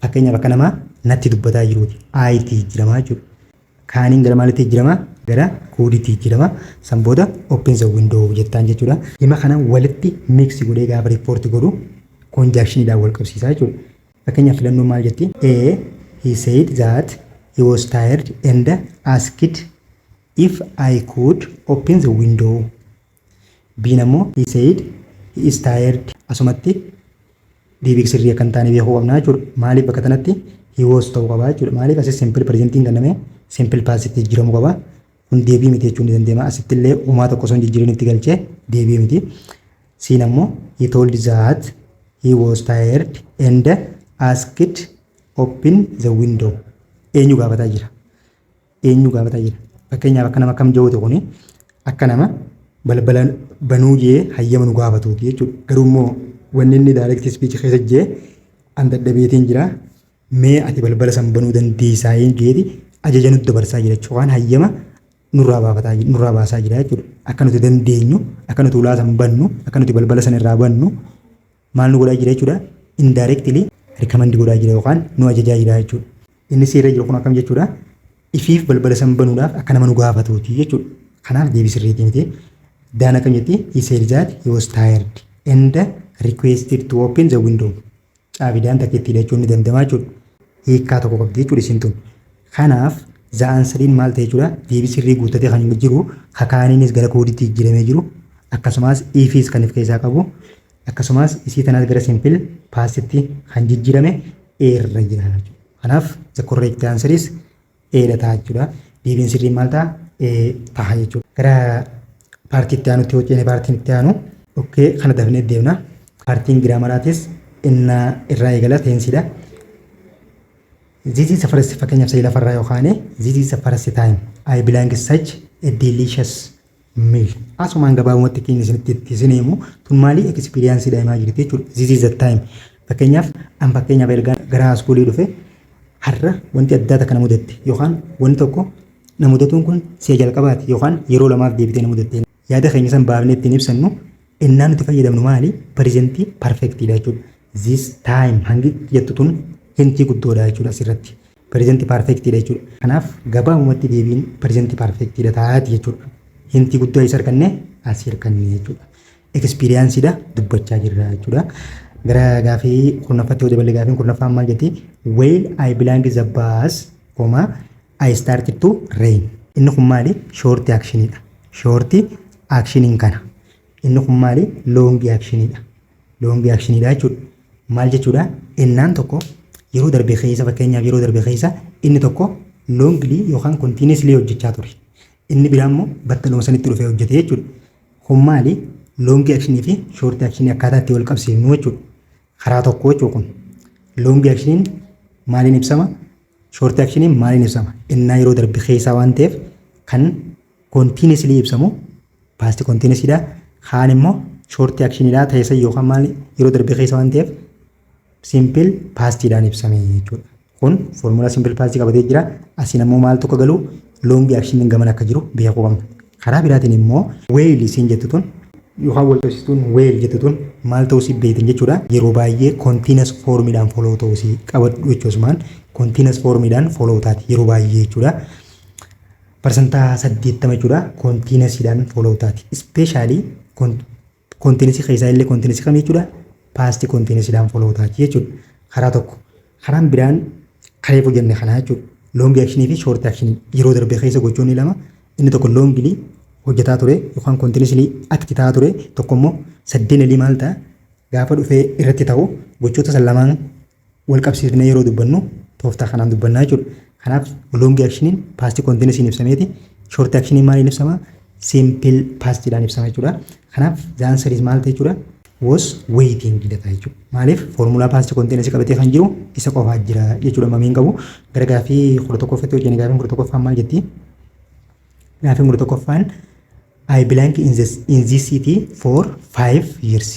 Fakkeenyaaf akka namaa natti dubbataa jiruuti. Ayitti jijjiiramaa jechuudha. Kaaniin gara maalitti jijjiiramaa? Gara koodiitti jijjiiramaa. San booda open the window jettaan jechuudha. Hima kana walitti mix godhee gaafa report godhu conjunctionidhaan wal qabsiisaa jechuudha. Fakkeenyaaf filannoon maal jetti? A. He said that he was tired and asked if I could open the window. B ammoo he said he is tired. Asumatti deebii sirrii akka hin taane beekuu qabna jechuudha. Maaliif bakka kanatti he was ta'uu qaba jechuudha. Maaliif asii simple presentiin kenname simple passivetti jijjiiramuu qaba. Kun deebii miti jechuun ni dandeema. Asitti illee uumaa tokko osoo hin jijjiirin itti galchee deebii miti. C ammoo he told that he was tired and asked open the window. Eenyu gaafataa jira? Fakkeenyaaf akka nama kam jedhuuti kuni akka nama balbala banuu jee hayyama nu gaafatuuti jechuudha. Garuu immoo wanni inni direct speech keessa jee an dadhabeetiin jira mee ati balbala san banuu dandeessaa jeeti ajaja nutti dabarsaa jira jechuudha. Waan hayyama nurraa baasaa jira jechuudha. Akka nuti dandeenyu, akka nuti ulaa san bannu, akka nuti balbala san irraa bannu maal nu godhaa jira jechuudha. Indirectly recommend godhaa jira yookaan nu ajajaa jira jechuudha. Inni seera jiru kun akkam jechuudha. Ifiif balbala san banuudhaaf akka nama nu gaafatuuti jechuudha. Kanaaf deebii sirriitii miti. Daan akkam jetti? He said that he was tired and requested to open the window. Caabidaan takkeettiidha jechuun ni danda'ama jechuudha. Hiikkaa tokko qabdi jechuudha isin tun. Kanaaf za'aansaliin maal ta'e jechuudha. Deebii sirrii guuttatee kan jiru kakaaniinis gara koodiitti jijjiiramee jiru akkasumas ifiis kan of keessaa qabu akkasumas isii tanaas gara simple passivetti kan jijjiirame eerra jira jechuudha. Kanaaf the correct answer is eedha ta'a jechuudha. Deebiin sirriin maal ta'a? Ta'a jechuudha. Gara paartiitti aanutti hojjenne paartiin itti aanu okkee kana dafnee deemna. Paartiin giraamaraatis irraa eegala teensiidha. This is the first fakkeenyaaf sayii lafarraa yookaan this is the first time I belong such a delicious meal. Asumaan gabaabumatti keenya isinitti isin himu tun maali experience daa'imaa jirti jechuudha. This is the time fakkeenyaaf erga gara iskuulii dhufe har'a wanti addaa takka na mudatte yookaan wanti tokko na mudatuun kun si'a jalqabaati yookaan yeroo lamaaf deebitee na mudatte. Yaada keenya san baafnee ittiin ibsannu innaan nuti fayyadamnu maali? Presentii perfectidha jechuudha. This time hangi jettu tun hintii guddoodha jechuudha asirratti. Presentii perfectidha jechuudha. Kanaaf gabaabumatti deebiin presentii perfectidha taati jechuudha. Hintii guddoo isa arganne asii arganne jechuudha. Experienceidha dubbachaa jirra jechuudha. Gara gaafii kurnaffatti hojii ballee gaafiin kurnaffaan maal jetti? While I belong the bus, I started to rain. Inni kun maali? Short actionidha. Short actioniin kana. Inni kun maali? Long actionidha. Long actionidha jechuudha. Maal jechuudha? Innaan tokko yeroo darbe keessa fakkeenyaaf yeroo darbe keessa inni tokko longly yookaan continuously hojjechaa ture. Inni biraa immoo battaluma sanitti dhufee hojjete jechuudha. Kun maali? Long actionii fi short actionii akkaataa itti wal qabsiifnu jechuudha. Karaa tokko jechuudha kun. Long actioniin maaliin ibsama? Short actioniin maaliin ibsama? Innaa yeroo darbe keessaa waan ta'eef kan continuously ibsamu past continuouslyidha. Kaan immoo short actionidha ta'eessa yookaan maali yeroo darbe keessa waan ta'eef simple pastidhaan ibsame jechuudha. Kun formula simple past qabatee jira. Asiin ammoo maal tokko galu long actioniin gaman akka jiru beekuu qabna. Karaa biraatiin immoo whale isiin jettu tun yookaan wal qabsiistuun whale jettu tun maal ta'uu si beektan jechuudha. Yeroo baay'ee continuous formidhaan follow ta'uu si qabadhu jechuudha. Continuous formidhaan follow taati yeroo baay'ee jechuudha. Parsantaa 80 jechuudha. Continuousdhaan follow taati. Especially continuous keessaa illee continuous kam jechuudha. Past continuousdhaan follow taati jechuudha. Karaa tokko. Karaan biraan kareef hojjenne kana jechuudha. Long action fi short action yeroo darbe keessa gochoonni lama inni tokko longly hojjetaa ture yookaan continuously act ta'aa ture tokko immoo sadeenalii maal ta'a gaafa dhufee irratti ta'u gochoota san lamaan wal qabsiifnee yeroo dubbannu tooftaa kanaan dubbannaa jechuudha. Kanaaf long actioniin past continuous ibsameeti short actioniin maaliin ibsama simple past dhaan ibsama jechuudha. Kanaaf the answer is maal ta'e jechuudha was waiting jedha jechuudha. Maaliif formula past continuous qabatee kan jiru isa qofaa jira jechuudha mamiin qabu. Gara gaafii 11ffatti hojjenne gaafii 11ffaan maal jetti? Gaafii 11ffaan I belong in this city for 5 years.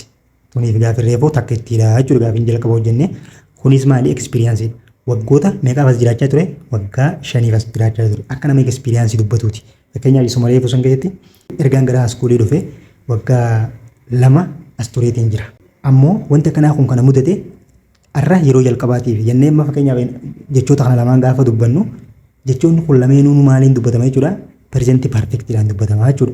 Kuniif gaafii reefoo takka ittiidha jechuudha gaafiin jalqaba hojjenne. Kunis maali experience waggoota meeqaaf as jiraachaa ture? Waggaa 5 as jiraachaa ture. Akka nama experience dubbatuuti. Fakkeenyaaf isuma reefuu san keessatti ergaan gara iskuulii dhufe waggaa 2 as tureetiin jira. Ammoo wanta kanaa kun kana mudate arra yeroo jalqabaatiif jennee amma fakkeenyaaf jechoota kana lamaan gaafa dubbannu jechoonni kun lameenuu maaliin dubbatama jechuudha? Present perfect dhaan dubbatama jechuudha.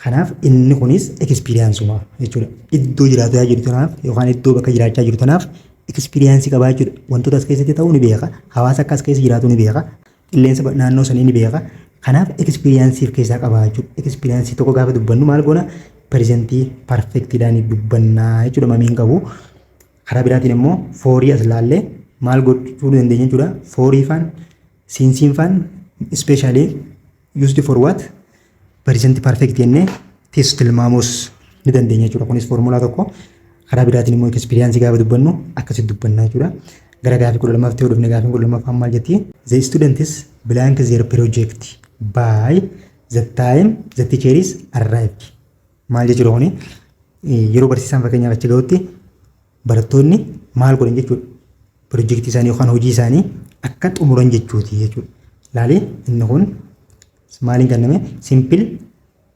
Kanaaf inni kunis experience jechuudha. Iddoo jiraataa jirtu kanaaf yookaan iddoo bakka jiraachaa jirtu kanaaf experience qabaa jechuudha. Wantoota as keessatti ta'uu ni beeka. Hawaasa akka as keessa jiraatu ni beeka. Qilleensa naannoo sanii ni beeka. Kanaaf experience keessaa qabaa jechuudha. Experience tokko gaafa dubbannu maal goona? Present perfect dhaan dubbannaa jechuudha mamiin qabu. Karaa biraatiin immoo foorii as laallee maal gochuu dandeenya jechuudha. Foorii faan siinsiin faan especially used for what? Present perfect jennee tilmaamuus ni dandeenya jechuudha. Kunis formulaa tokko. Karaa biraatiin immoo experience gaafa dubbannu akkasitti dubbannaa jechuudha. Gara gaafii 12ffaa ta'uu dhufne gaafiin 12ffaan maal jetti? The students blank their project by the time the teacher is arrived. Maal jechuudha kuni? Yeroo barsiisaan fakkeenyaaf achi ga'utti barattoonni maal godhan jechuudha? Project isaanii yookaan hojii isaanii akka xumuran jechuuti jechuudha. Laalee inni kun maaliin kenname? Simple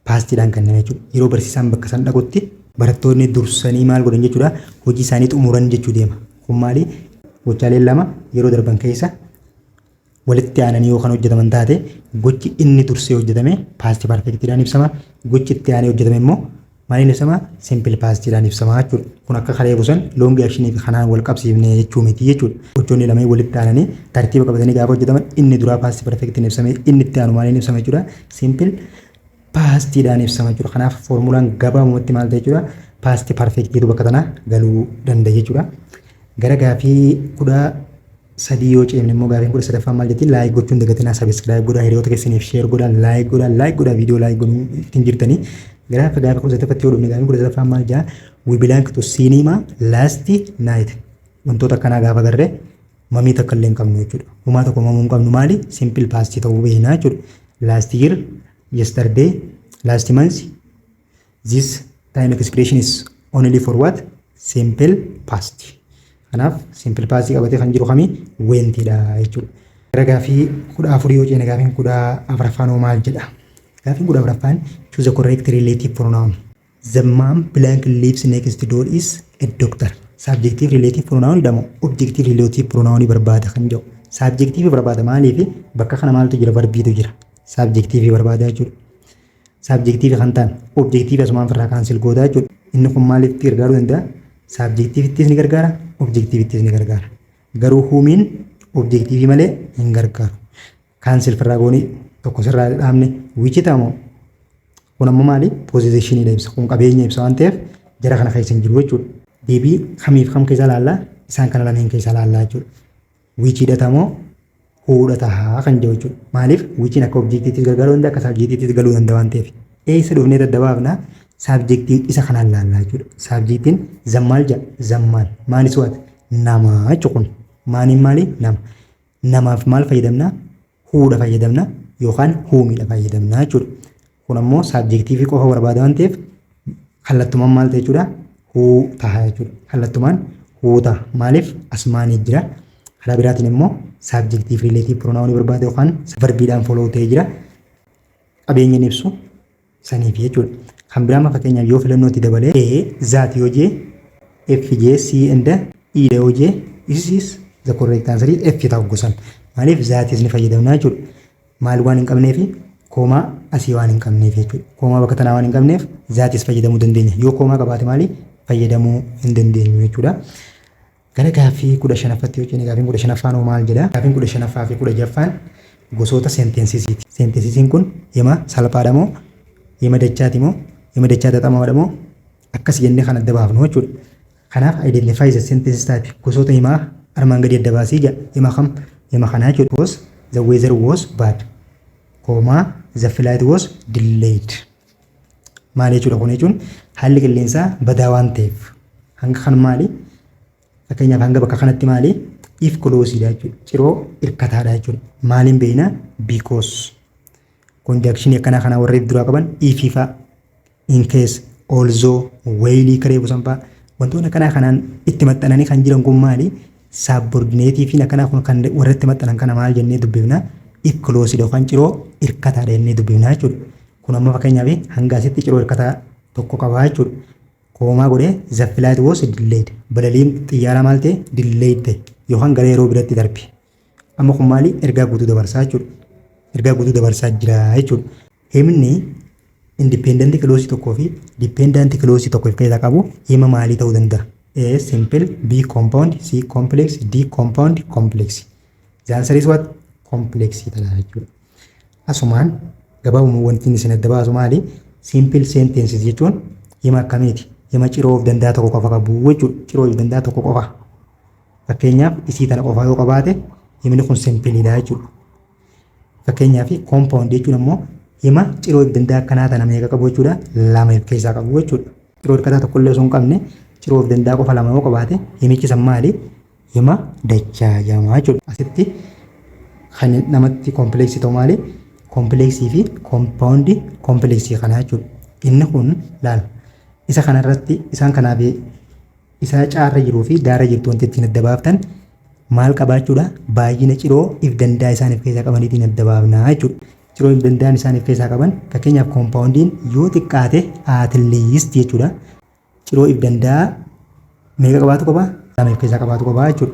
past dhaan kenname jechuudha. Yeroo barsiisaan bakka san dhaqutti barattoonni dursanii maal godhan jechuudha? Hojii isaanii xumuran jechuu deema. Kun maali? Gochaaleen lama yeroo darban keessa walitti aananii yookaan hojjetaman taate gochi inni dursee hojjetame past perfect dhaan ibsama. Gochi itti aanee hojjetame immoo maaliin ibsama? Simple past dhaan ibsama jechuudha. Kun akka kalee busan long action fi kanaan wal qabsiifne jechuu miti jechuudha. Gochoonni lameen walitti aananii tartiiba qabatanii gaafa hojjetaman inni duraa past perfect dhaan ibsame inni itti aanu maaliin ibsama jechuudha? Simple past dhaan ibsama jechuudha. Kanaaf formulaan gabaabumatti maal ta'e jechuudha? Past perfect jedhu bakka tanaa galuu danda'a jechuudha. Gara gaafii 13 yoo ceemne immoo gaafiin 13ffaan maal jetti? Laayik gochuun dagatinaa sabiskiraayib godhaa hiriyoota keessaniif sheer godhaa laayik godhaa viidiyoo laayik godhuun ittiin jirtanii. Gara gaafii 13ffatti yoo dhufne gaafiin 13ffaan maal jedha? We belong to cinema last night. Wantoota akkanaa gaafa garree mamii takka illee hin qabnu jechuudha. Humaa tokko mamuu hin qabnu maali? Simple past ta'uu beeknaa jechuudha. Last year, yesterday, last month. This time expression is only for what? Simple past. Kanaaf simple past qabatee kan jiru kami wentidha jechuudha. Gara gaafii 14 yoo ceene gaafiin 14ffaan maal jedha? Gaafiin 14ffaan choose the correct relative pronoun. The man blank lives next door is a doctor. Subjective relative pronoun jedhamu objective relative pronoun barbaada kan jedhu. Subjective barbaada maaliif bakka kana maaltu jira? Verbiitu jira. Subjective barbaada jechuudha. Subjective kan ta'an objective asumaan firraa cancel goodaa jechuudha. Inni kun maaliif gargaaruu danda'a? Subjectivittis ni gargaara, objectivittis ni gargaara. Garuu huumiin objectivii malee hin gargaaru. Cancel firraa goonii tokko sirraa dhaabne wichi ta'amoo kun ammoo maali? Possessionidha ibsa. Kun qabeenya ibsa waan ta'eef jara kana keessa hin jiru jechuudha. Deebii kamiif kam keessa laallaa? Isaan kana lameen keessa laallaa jechuudha. Wichidha ta'amoo huudha tahaa kan jedhu jechuudha. Maaliif? Wichiin akka objectivittis gargaaruu danda'a akka subjectivittis galuu danda'a waan ta'eef. Eessa dhufnee daddabaafna? Subjective isa kanaan laallaa jechuudha. Subjectiin zammaal jedha. Zammaal. Maanis waati? Namaa jechuudha kun. Maaniin maali? Nama. Namaaf maal fayyadamna? Huudha fayyadamna yookaan huumiidha fayyadamna jechuudha. Kun ammoo subjective qofa barbaada waan ta'eef kallattumaan maal ta'e jechuudha? Huu tahaa jechuudha. Kallattumaan huu taha. Maaliif? Asmaanii jira. Karaa biraatiin immoo subjective relative pronoun barbaada yookaan verbiidhaan follow ta'ee jira. Qabeenya ibsu saniif jechuudha. Kan biraa fakkeenyaaf yoo filannootti dabalee zaati yoo jee F jee C and E yoo jee this is the correct answer is F ta'uu gosan. Maaliif zaatis ni fayyadamna jechuudha. Maal waan hin qabneef koomaa asii waan hin qabneef jechuudha. Koomaa bakka tanaa waan hin qabneef zaatis fayyadamuu dandeenya. Yoo koomaa qabaate maali? Fayyadamuu hin dandeenyu jechuudha. Gara gaaffii 15ffatti yoo jenne gaaffiin 15ffaan maal jedha? Gaaffiin 15ffaa fi 16ffaan gosoota seentensisiiti. Seentensisiin kun hima salphaadha moo hima dachaati moo hima dachaa xaxamaadha moo akkas jennee kan adda baafnu jechuudha. Kanaaf identify the sentences type gosoota himaa armaan gadi adda baasii hima kam hima kanaa jechuudha. Was the weather was bad, the flight was delayed. Maal jechuudha kun jechuun haalli qilleensaa badaa waan ta'eef hanga kan maali? Fakkeenyaaf hanga bakka kanatti maali? If clause dha jechuudha. Ciroo hirkataadha jechuudha. Maaliin beekna? Because conjunction akkanaa kana warri duraa qaban if fa in case also wayli karee busanfaa wantoonni akkanaa kanaan itti maxxananii kan jiran kun maali? Subordinate fi akkanaa kun kan warri itti maxxanan kana maal jennee dubbifna? If clause dha kan ciroo hirkataadha jennee dubbifna jechuudha. Kun amma fakkeenyaaf hanga asitti ciroo hirkataa tokko qabaa jechuudha. Koomaa godhee the flight was delayed. Balaliin xiyyaara maal ta'e? Delayed ta'e yookaan gara yeroo biratti darbe. Amma kun maali? Ergaa guutuu dabarsaa jechuudha. Ergaa guutuu dabarsaa jira jechuudha. Himni independent clause tokkoo fi dependent clause tokko of keessaa qabu hima maalii ta'uu danda'a? A simple, B compound, C complex, D compound complex. The answer is what? Complex ta'aa jechuudha. Asumaan gabaabuma wanti isin adda baasu maali? Simple sentences jechuun hima akkamiiti? Hima ciroo of danda'a tokko qofa qabu jechuudha. Ciroo of danda'a tokko qofa. Fakkeenyaaf isii tana qofa yoo qabaate himni kun simpiilidha jechuudha. Fakkeenyaaf compound jechuun ammoo hima ciroo of danda'a akkanaa tana meeqa qabu jechuudha? Lama of keessaa qabu jechuudha. Ciroo hirkataa tokko illee osoo hin qabne ciroo of danda'a qofa lama yoo qabaate himichi san maali? Hima dachaa jedhama jechuudha. Asitti kan namatti kompleksii ta'u maali? Kompleksii fi compound kompleksii kana jechuudha. Inni kun laal isa kanarratti isaan kanaaf isa caarra jiruu fi daara jirtu wanti ittiin adda baaftan maal qabaachuudha? Baay'ina ciroo if danda'a isaaniif keessaa qabaniitiin adda baafnaa jechuudha. Ciroo if danda'an isaaniif keessaa qaban fakkeenyaaf compoundiin yoo xiqqaate at least jechuudha. Ciroo if danda'a meeqa qabaatu qaba? Lama if keessaa qabaatu qaba jechuudha.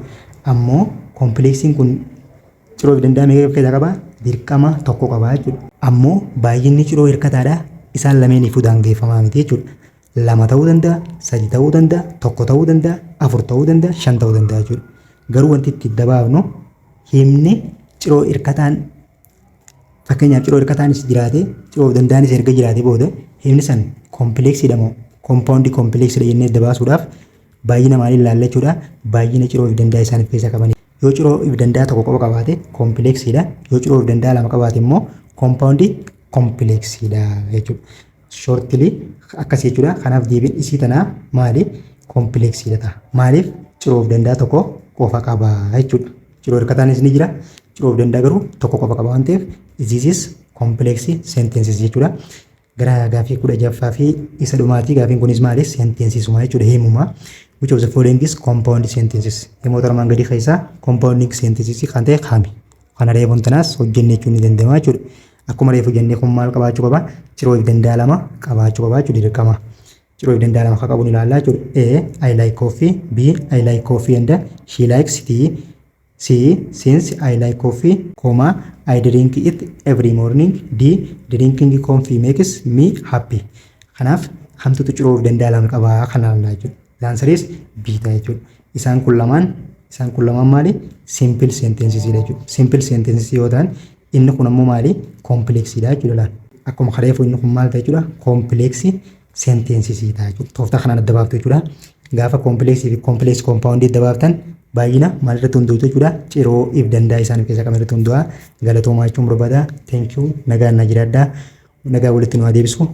Ammoo kompleksiin kun ciroo if danda'a meeqa if keessaa qaba? Dirqama tokko qaba jechuudha. Ammoo baay'inni ciroo hirkataadha. Isaan lameeniifuu daangeffamaa miti jechuudha. Lama ta'uu danda'a, sadi ta'uu danda'a, tokko ta'uu danda'a, afur ta'uu danda'a, shan ta'uu danda'a jechuudha. Garuu wanti itti dabaafnu himni ciroo hirkataan fakkeenyaaf ciroo hirkataanis jiraate ciroo of danda'anis erga jiraate booda himni san kompleksiidha moo compound kompleksiidha jennee dabaasuudhaaf baay'ina maaliin ilaalla jechuudha? Baay'ina ciroo of danda'a isaaniif keessaa qabanii. Yoo ciroo of danda'a tokko qofa qabaate kompleksiidha. Yoo ciroo of danda'a lama qabaate immoo compound kompleksiidha jechuudha. Shortly akkas jechuudha. Kanaaf deebiin isii tanaa maali? Kompleksiidha ta'a. Maaliif? Ciroo of danda'a tokko qofa qaba jechuudha. Ciroo hirkataanis ni jira. Ciroo of danda'a garuu tokko qofa qaba waan ta'eef this is complex sentences jechuudha. Gara gaaffii 16ffaa fi isa dhumaatii gaaffiin kunis maali? Sentensisuma jechuudha. Himuma. Which of the following is compound sentences? Himoota armaan gadii keessaa compounding sentences kan ta'e kami? Kana reefuun tanaas hojjennee jechuun ni danda'ama jechuudha. Akkuma reefu jennee kun maal qabaachuu qaba? Ciroo if danda'a lama qabaachuu qaba jechuudha dirqama. Ciroo if danda'a lama akka qabu ni ilaalla jechuudha. A. I like coffee. B. I like coffee and she likes tea. C. Since I like coffee, I drink it every morning. D. Drinking coffee makes me happy. Kanaaf hamtutu ciroo if danda'a lama qaba kana ilaalla jechuudha. The answer is B jechuudha. Isaan kun lamaan maali? Simple sentences jechuudha. Simple sentences yoo ta'an inni kun ammoo maali? Kompleksiidha jechuudha. Akkuma kareefu inni kun maal ta'e jechuudha? Kompleksii sentences ta'a jechuudha. Tooftaa kanaan adda baaftu jechuudha. Gaafa kompleksii fi kompleksii compound adda baaftan baay'ina maalirratti hundaa'u jechuudha? Ciroo if danda'a isaaniif keessaa qaban irratti hunda'a. Galatoomaa jechuun barbaada. Thank you. Nagaan na jiraadhaa. Nagaa walitti nu haa deebisu.